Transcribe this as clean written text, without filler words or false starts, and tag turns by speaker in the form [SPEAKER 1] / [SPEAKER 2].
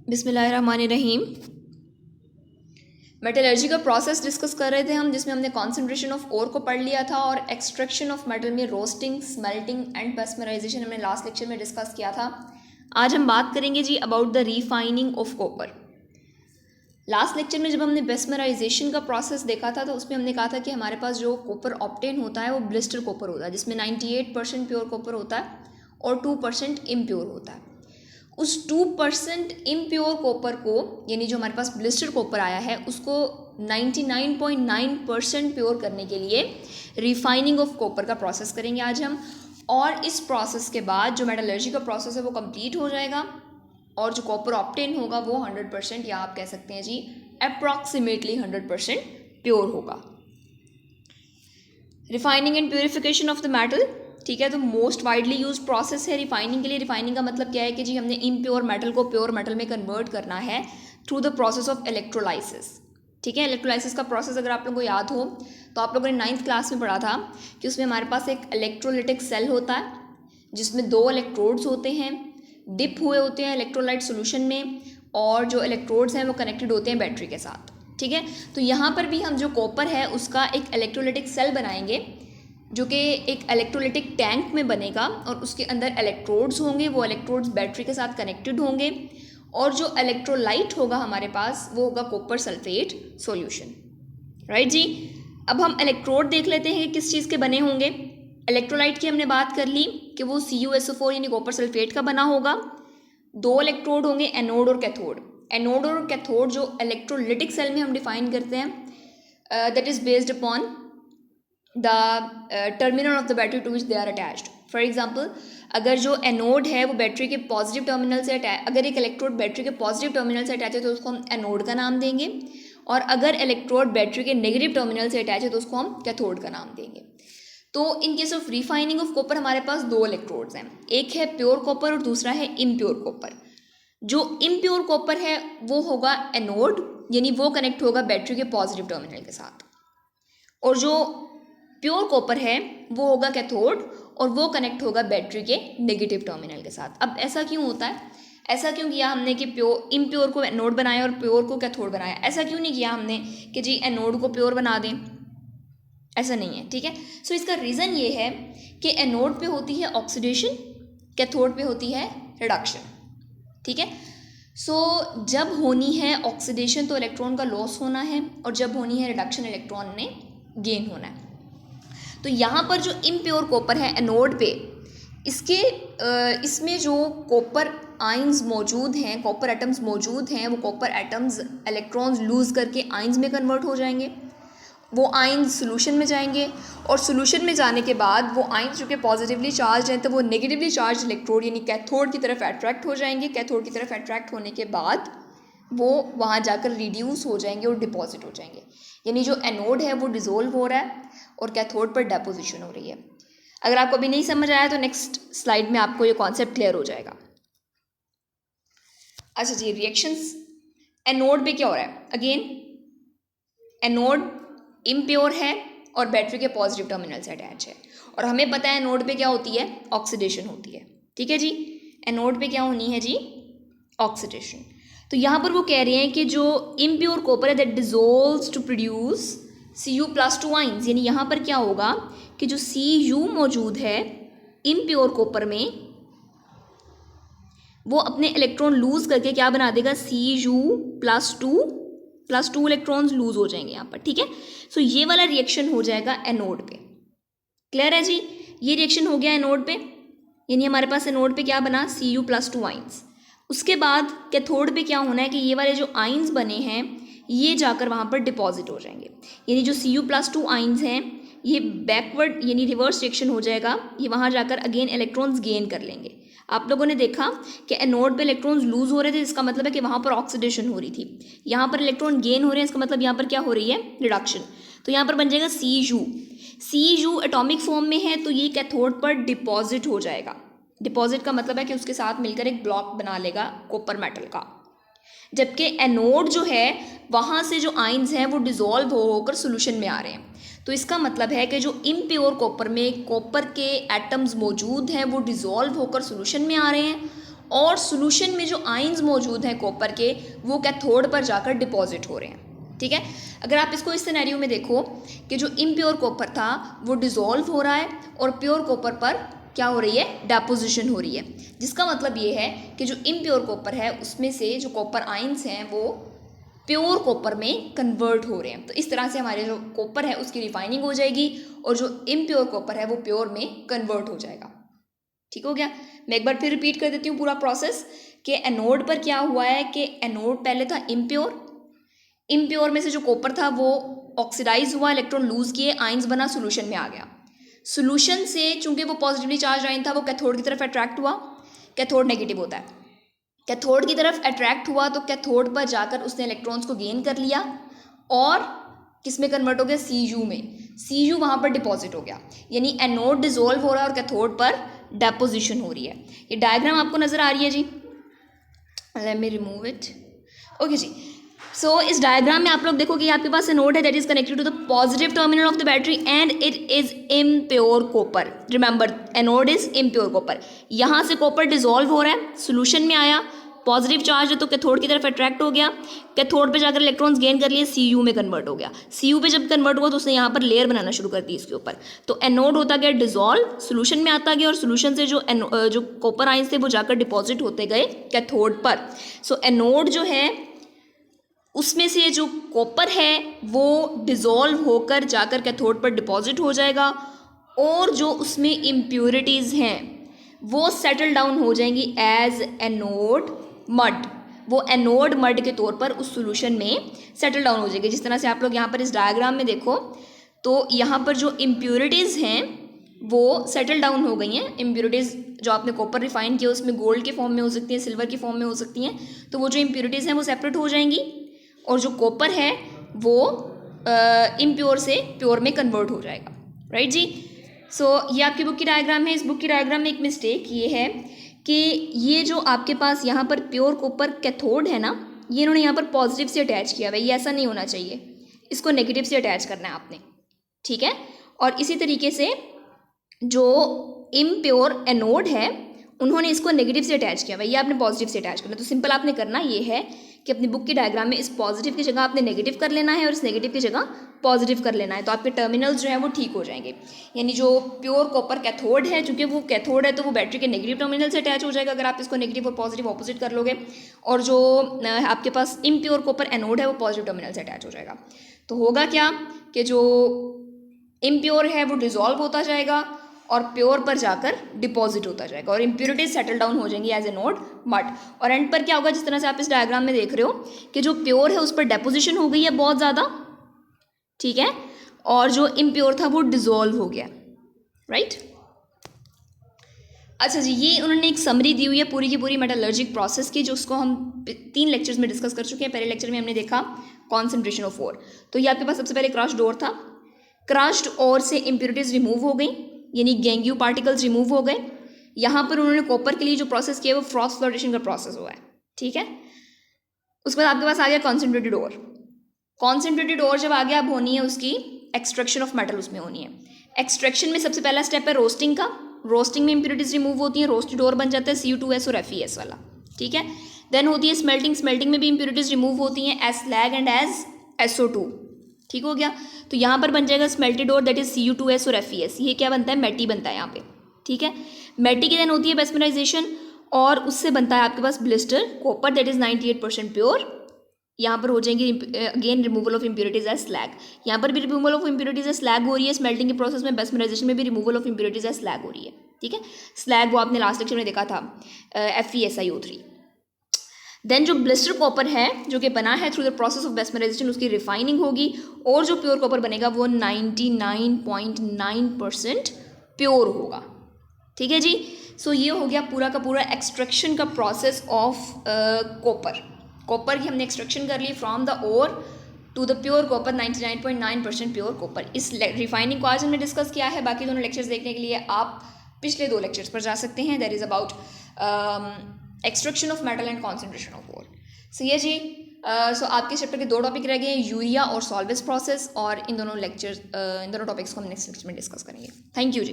[SPEAKER 1] बिस्मिल्लाहिर्रहमानिर्रहीम। मेटलर्जी का process discuss कर रहे थे हम, जिसमें हमने कॉन्सेंट्रेशन ऑफ ओर को पढ़ लिया था और एक्सट्रैक्शन ऑफ मेटल में रोस्टिंग, स्मेल्टिंग एंड पेस्मराइजेशन हमने लास्ट लेक्चर में डिस्कस किया था। आज हम बात करेंगे जी about the refining of copper. Last lecture में जब हमने पेस्मराइजेशन का प्रोसेस देखा था तो उसमें हमने कहा था कि हमारे पास जो कॉपर ऑब्टेन होता है वो ब्लिस्टर कॉपर होता है, जिसमें 98% प्योर कॉपर होता है और 2% इम्प्योर होता है। उस 2% इम्प्योर कॉपर को, यानी जो हमारे पास ब्लिस्टर कॉपर आया है, उसको 99.9% प्योर करने के लिए रिफाइनिंग ऑफ कॉपर का प्रोसेस करेंगे आज हम। और इस प्रोसेस के बाद जो मेटलर्जी का प्रोसेस है वो कंप्लीट हो जाएगा और जो कॉपर ऑब्टेन होगा वो 100%, या आप कह सकते हैं जी अप्रॉक्सीमेटली 100% प्योर होगा। Refining and purification of the metal, ठीक है, तो मोस्ट वाइडली यूज प्रोसेस है रिफाइनिंग के लिए। रिफाइनिंग का मतलब क्या है कि जी हमने इम्प्योर मेटल को प्योर मेटल में कन्वर्ट करना है through the process of electrolysis. ठीक है, इलेक्ट्रोलाइसिस का प्रोसेस अगर आप लोगों को याद हो तो आप लोगों ने 9th क्लास में पढ़ा था कि उसमें हमारे पास एक इलेक्ट्रोलिटिक सेल होता है जिसमें 2 इलेक्ट्रोड्स होते हैं, डिप हुए होते हैं इलेक्ट्रोलाइट सोल्यूशन में, और जो इलेक्ट्रोड्स हैं वो कनेक्टेड होते हैं बैटरी के साथ। ठीक है, तो यहाँ पर भी हम जो कॉपर है उसका एक इलेक्ट्रोलिटिक सेल बनाएंगे जो कि एक इलेक्ट्रोलिटिक टैंक में बनेगा और उसके अंदर इलेक्ट्रोड्स होंगे। वो इलेक्ट्रोड्स बैटरी के साथ कनेक्टेड होंगे और जो इलेक्ट्रोलाइट होगा हमारे पास वो होगा कॉपर सल्फेट सॉल्यूशन। राइट जी, अब हम इलेक्ट्रोड देख लेते हैं कि किस चीज़ के बने होंगे। इलेक्ट्रोलाइट की हमने बात कर ली कि वो CuSO4 यानी कॉपर सल्फेट का बना होगा। 2 इलेक्ट्रोड होंगे, एनोड और कैथोड। एनोड और कैथोड जो इलेक्ट्रोलिटिक सेल में हम डिफाइन करते हैं, that is based upon the terminal of the battery to which they are attached. For example, अगर जो एनोड है वो बैटरी के पॉजिटिव टर्मिनल से अटैच, अगर एक इलेक्ट्रोड बैटरी के पॉजिटिव टर्मिनल से अटैच है तो उसको हम एनोड का नाम देंगे, और अगर इलेक्ट्रोड बैटरी के नेगेटिव टर्मिनल से अटैच है तो उसको हम कैथोड का नाम देंगे। तो in case of refining of copper हमारे पास 2 इलेक्ट्रोड्स हैं, एक है प्योर कॉपर और दूसरा है इम्प्योर कॉपर। जो इम्प्योर कॉपर है वो होगा एनोड, यानी वो कनेक्ट होगा बैटरी के पॉजिटिव टर्मिनल के साथ, और जो प्योर कॉपर है वो होगा कैथोड और वो कनेक्ट होगा बैटरी के नेगेटिव टर्मिनल के साथ। अब ऐसा क्यों होता है, ऐसा क्यों किया हमने कि इम्प्योर को एनोड बनाया और प्योर को कैथोड बनाया? ऐसा क्यों नहीं किया हमने कि जी एनोड को प्योर बना दें? ऐसा नहीं है। ठीक है, सो इसका रीज़न ये है कि एनोड पे होती है ऑक्सीडेशन, कैथोड पे होती है रिडक्शन। ठीक है, सो जब होनी है ऑक्सीडेशन तो इलेक्ट्रॉन का लॉस होना है, और जब होनी है रिडक्शन इलेक्ट्रॉन ने गेन होना है। तो यहाँ पर जो इम्प्योर कॉपर है एनोड पे, इसमें जो कॉपर आयंस मौजूद हैं, कॉपर एटम्स मौजूद हैं, वो कॉपर एटम्स इलेक्ट्रॉन्स लूज़ करके आयंस में कन्वर्ट हो जाएंगे। वो आयंस सोल्यूशन में जाएंगे और सोल्यूशन में जाने के बाद वो आयंस जो कि पॉजिटिवली चार्ज हैं तो वो नेगेटिवली चार्ज इलेक्ट्रोड यानी कैथोड की तरफ अट्रैक्ट हो जाएंगे। कैथोड की तरफ अट्रैक्ट होने के बाद वो वहाँ जाकर रिड्यूस हो जाएंगे और डिपॉजिट हो जाएंगे, यानी जो एनोड है वो डिसोल्व हो रहा है और कैथोड पर डेपोजिशन हो रही है। अगर आपको अभी नहीं समझ आया तो नेक्स्ट स्लाइड में आपको ये कॉन्सेप्ट क्लियर हो जाएगा। अच्छा जी, रिएक्शंस एनोड पे क्या हो रहा है? अगेन एनोड इम्प्योर है और बैटरी के पॉजिटिव टर्मिनल से अटैच है, और हमें पता है एनोड पे क्या होती है? ऑक्सीडेशन होती है। ठीक है जी, एनोड पे क्या होनी है जी? ऑक्सीडेशन। तो यहाँ पर वो कह रहे हैं कि जो इम्प्योर कॉपर है that dissolves to produce Cu+2 ions, यानी यहाँ पर क्या होगा कि जो Cu मौजूद है इम्प्योर कॉपर में वो अपने इलेक्ट्रॉन लूज करके क्या बना देगा? Cu+2 इलेक्ट्रॉन्स लूज हो जाएंगे यहाँ पर। ठीक है, सो ये वाला रिएक्शन हो जाएगा एनोड पे। क्लियर है जी, ये रिएक्शन हो गया एनोड पे, यानी हमारे पास एनोड पे क्या बना? Cu+2 ions. उसके बाद कैथोड पे क्या होना है कि ये वाले जो आइंस बने हैं ये जाकर वहाँ पर डिपॉजिट हो जाएंगे, यानी जो Cu+2 आइंस हैं ये बैकवर्ड यानी रिवर्स रिएक्शन हो जाएगा, ये वहाँ जाकर अगेन इलेक्ट्रॉन्स गेन कर लेंगे। आप लोगों ने देखा कि एनोड पे इलेक्ट्रॉन्स लूज हो रहे थे, इसका मतलब है कि वहाँ पर ऑक्सीडेशन हो रही थी। यहाँ पर इलेक्ट्रॉन गेन हो रहे हैं, इसका मतलब यहाँ पर क्या हो रही है? रिडक्शन। तो यहाँ पर बन जाएगा Cu एटॉमिक फॉर्म में है तो ये कैथोड पर डिपॉजिट हो जाएगा। डिपॉजिट का मतलब है कि उसके साथ मिलकर एक ब्लॉक बना लेगा कॉपर मेटल का, जबकि एनोड जो है वहाँ से जो आइंस हैं वो डिसॉल्व होकर सोल्यूशन में आ रहे हैं। तो इसका मतलब है कि जो इम्प्योर कॉपर में कॉपर के एटम्स मौजूद हैं वो डिसॉल्व होकर सोल्यूशन में आ रहे हैं, और सोल्यूशन में जो आयंस मौजूद हैं कॉपर के वो कैथोड पर जाकर डिपॉजिट हो रहे हैं। ठीक है, अगर आप इसको इस सिनेरियो में देखो कि जो इम्प्योर कॉपर था वो डिसॉल्व हो रहा है और प्योर कॉपर पर क्या हो रही है, डेपोजिशन हो रही है, जिसका मतलब ये है कि जो इम्प्योर कॉपर है उसमें से जो कॉपर आयंस हैं वो प्योर कॉपर में कन्वर्ट हो रहे हैं। तो इस तरह से हमारे जो कॉपर है उसकी रिफाइनिंग हो जाएगी और जो इम्प्योर कॉपर है वो प्योर में कन्वर्ट हो जाएगा। ठीक हो गया। मैं एक बार फिर रिपीट कर देती हूँ पूरा प्रोसेस कि एनोड पर क्या हुआ है कि एनोड पहले था इम्प्योर, इम्प्योर में से जो कॉपर था वो ऑक्सीडाइज हुआ, इलेक्ट्रॉन लूज किए, आयंस बना, सोल्यूशन में आ गया। सोल्यूशन से चूंकि वो पॉजिटिवली चार्ज आयन था वो कैथोड की तरफ अट्रैक्ट हुआ, कैथोड नेगेटिव होता है, कैथोड की तरफ अट्रैक्ट हुआ तो कैथोड पर जाकर उसने इलेक्ट्रॉन्स को गेन कर लिया और किस में कन्वर्ट हो गया, Cu में, Cu वहाँ पर डिपॉजिट हो गया, यानी एनोड डिसॉल्व हो रहा है और कैथोड पर डेपोजिशन हो रही है। ये डायग्राम आपको नजर आ रही है जी, let me remove it. Okay जी, सो इस डायग्राम में आप लोग देखो कि आपके पास एनोड है that is connected to the positive terminal of the battery and it is impure copper. Remember anode is impure copper. यहाँ से कॉपर डिसॉल्व हो रहा है, सोल्यूशन में आया, पॉजिटिव चार्ज है तो कैथोड की तरफ अट्रैक्ट हो गया, कैथोड पे जाकर इलेक्ट्रॉन्स गेन कर लिए, Cu में कन्वर्ट हो गया, Cu पे जब कन्वर्ट हुआ तो उसने यहाँ पर लेयर बनाना शुरू कर दी इसके ऊपर, तो एनोड होता गया डिसॉल्व, सोल्यूशन में आता गया और सोल्यूशन से जो कॉपर आयंस थे वो जाकर डिपॉजिट होते गए कैथोड पर। सो एनोड जो है उसमें से जो कॉपर है वो डिसॉल्व होकर जाकर कैथोड पर डिपॉजिट हो जाएगा और जो उसमें इम्प्योरिटीज़ हैं वो सेटल डाउन हो जाएंगी एज एनोड मड, वो एनोड मड के तौर पर उस सॉल्यूशन में सेटल डाउन हो जाएगी। जिस तरह से आप लोग यहाँ पर इस डायग्राम में देखो तो यहाँ पर जो इम्प्योरिटीज़ हैं वो सेटल डाउन हो गई हैं। इम्प्योरिटीज़ जो आपने कॉपर रिफाइन किया उसमें गोल्ड के फॉर्म में हो सकती हैं, सिल्वर की फॉर्म में हो सकती हैं, तो वो जो इम्प्योरिटीज़ हैं वो सेपरेट हो जाएंगी और जो कॉपर है वो इम्प्योर से प्योर में कन्वर्ट हो जाएगा। राइट जी। सो ये आपकी बुक की डायग्राम है। इस बुक की डायग्राम में एक मिस्टेक ये है कि ये जो आपके पास यहाँ पर प्योर कॉपर कैथोड है ना, ये इन्होंने यहाँ पर पॉजिटिव से अटैच किया हुआ है, ये ऐसा नहीं होना चाहिए, इसको नेगेटिव से अटैच करना है आपने। ठीक है, और इसी तरीके से जो इम्प्योर एनोड है उन्होंने इसको नेगेटिव से अटैच किया हुआ है, ये आपने पॉजिटिव से अटैच करना है। तो सिंपल आपने करना ये है कि अपनी बुक की डायग्राम में इस पॉजिटिव की जगह आपने नेगेटिव कर लेना है और इस नेगेटिव की जगह पॉजिटिव कर लेना है, तो आपके टर्मिनल्स जो हैं वो ठीक हो जाएंगे। यानी जो प्योर कॉपर कैथोड है, चूंकि वो कैथोड है तो वो बैटरी के नेगेटिव टर्मिनल से अटैच हो जाएगा अगर आप इसको नेगेटिव और पॉजिटिव ऑपोजिट कर लोगे, और जो आपके पास इम्प्योर कॉपर एनोड है वो पॉजिटिव टर्मिनल से अटैच हो जाएगा। तो होगा क्या कि जो इम्प्योर है वो डिसॉल्व होता जाएगा और प्योर पर जाकर डिपॉजिट होता जाएगा और इम्प्योरिटीज सेटल डाउन हो जाएंगी एज ए नोड मड। और एंड पर क्या होगा, जिस तरह से आप इस डायग्राम में देख रहे हो कि जो प्योर है उस पर डेपोजिशन हो गई है बहुत ज़्यादा, ठीक है, और जो इम्प्योर था वो डिसॉल्व हो गया। राइट। अच्छा जी, ये उन्होंने एक समरी दी हुई है पूरी की पूरी मेटलर्जिक प्रोसेस की, जो उसको हम 3 लेक्चर्स में डिस्कस कर चुके हैं। पहले लेक्चर में हमने देखा कॉन्सेंट्रेशन ऑफ ओर, तो ये आपके पास सबसे पहले क्रश्ड ओर था, क्रश्ड ओर से इम्प्योरिटीज रिमूव हो गई, यानी गैंग्यू पार्टिकल्स रिमूव हो गए। यहाँ पर उन्होंने कॉपर के लिए जो प्रोसेस किया वो फ्रॉस्ट फ्लोटेशन का प्रोसेस हुआ है। ठीक है, उसके बाद आपके पास आ गया कॉन्सेंट्रेटेड ओर। कॉन्सेंट्रेटेड ओर जब आ गया अब होनी है उसकी एक्सट्रैक्शन ऑफ मेटल, उसमें होनी है। एक्सट्रैक्शन में सबसे पहला स्टेप है रोस्टिंग का, रोस्टिंग में इम्प्योरिटीज रिमूव होती हैं, रोस्टेड ओर बन जाता है Cu2S और FeS वाला। ठीक है, देन होती है स्मेल्टिंग, स्मेल्टिंग में भी इम्प्योरिटीज रिमूव होती हैं as slag and as SO2। ठीक हो गया, तो यहाँ पर बन जाएगा स्मेल्टेड ओर दैट इज Cu2S और FeS, ये क्या बनता है, मेटी बनता है यहाँ पे। ठीक है, मेटी की देन होती है बेस्मराइजेशन और उससे बनता है आपके पास blister copper that is 98% pure. यहाँ पर हो जाएंगे again removal of impurities as slag, यहाँ पर भी removal of impurities as slag हो रही है स्मेल्टिंग के प्रोसेस में, बेस्मराइजेशन में भी removal of impurities as slag हो रही है। ठीक है, स्लैग वो आपने लास्ट लेक्चर में देखा था FeSiO3। देन जो ब्लिस्टर कॉपर है जो कि बना है थ्रू द प्रोसेस ऑफ बेस्मराइजेशन, उसकी रिफाइनिंग होगी और जो प्योर कॉपर बनेगा वो 99.9% प्योर होगा। ठीक है जी। सो ये हो गया पूरा का पूरा एक्सट्रैक्शन का प्रोसेस ऑफ कॉपर। कॉपर की हमने एक्सट्रैक्शन कर ली from the ore to the pure copper, 99.9% pure copper. इस रिफाइनिंग को आज हमने डिस्कस किया है। बाकी दोनों लेक्चर्स देखने के लिए आप पिछले 2 लेक्चर्स पर जा सकते हैं। That is about extraction of metal and concentration of ore. So ये जी, सो आपके चैप्टर के 2 टॉपिक रह गए हैं, यूरिया और सॉल्वेज प्रोसेस, और इन दोनों टॉपिक्स को हम नेक्स्ट लेक्चर में डिस्कस करेंगे। Thank you ji.